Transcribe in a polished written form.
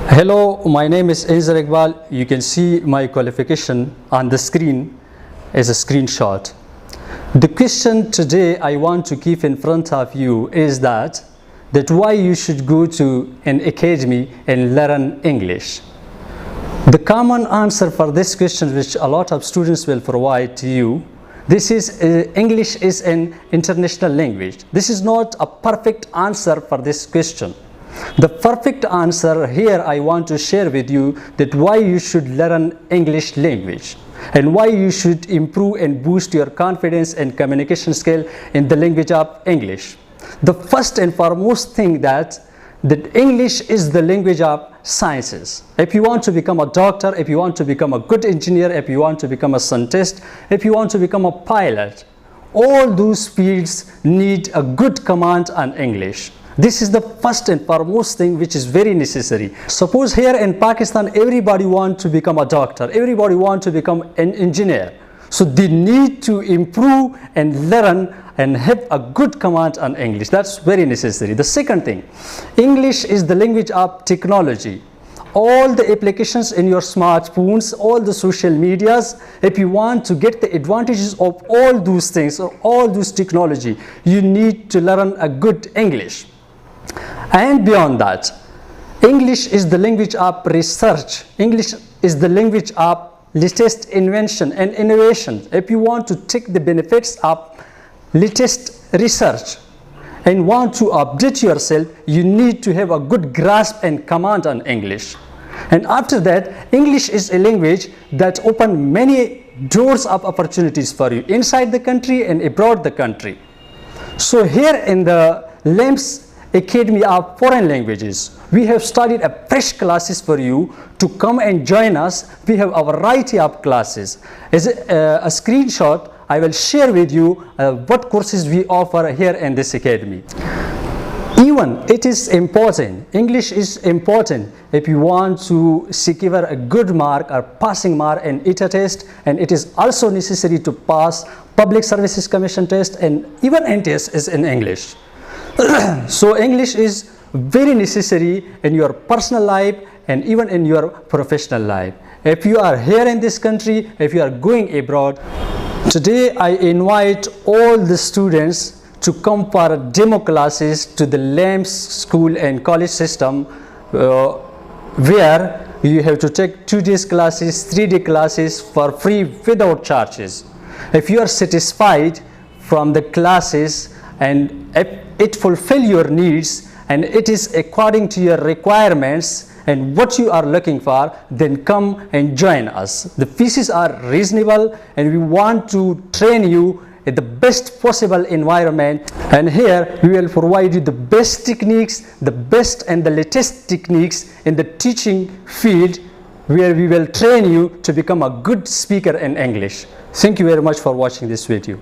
Hello, my name is Enzar Iqbal. You can see my qualification on the screen as a screenshot. The question today I want to keep in front of you is that why you should go to an academy and learn English. The common answer for this question, which a lot of students will provide to you, this is English is an international language. This is not a perfect answer for this question. The perfect answer here I want to share with you that why you should learn English language and why you should improve and boost your confidence and communication skill in the language of English. The first and foremost thing that English is the language of sciences. If you want to become a doctor, if you want to become a good engineer, if you want to become a scientist, if you want to become a pilot, all those fields need a good command on English. This is the first and foremost thing which is very necessary. Suppose here in Pakistan, everybody wants to become a doctor, everybody wants to become an engineer. So they need to improve and learn and have a good command on English. That's very necessary. The second thing, English is the language of technology. All the applications in your smartphones, all the social medias, if you want to get the advantages of all those things, or all those technology, you need to learn a good English. And beyond that, English is the language of research. English is the language of latest invention and innovation. If you want to take the benefits of latest research and want to update yourself, you need to have a good grasp and command on English. And after that, English is a language that opens many doors of opportunities for you inside the country and abroad the country. So here in the LAMS Academy of Foreign Languages, we have studied a fresh classes for you to come and join us. We have a variety of classes. As a screenshot, I will share with you what courses we offer here in this academy. Even it is important, English is important if you want to secure a good mark or passing mark in ETA test, and it is also necessary to pass Public Services Commission test, and even NTS is in English. So English is very necessary in your personal life and even in your professional life. If you are here in this country, if you are going abroad, today I invite all the students to come for demo classes to the LAMS school and college system where you have to take 2 days classes, 3-day classes for free without charges. If you are satisfied from the classes and if it fulfills your needs and it is according to your requirements and what you are looking for, then come and join us. The fees are reasonable and we want to train you in the best possible environment, and here we will provide you the best techniques, the best and the latest techniques in the teaching field, where we will train you to become a good speaker in English. Thank you very much for watching this video.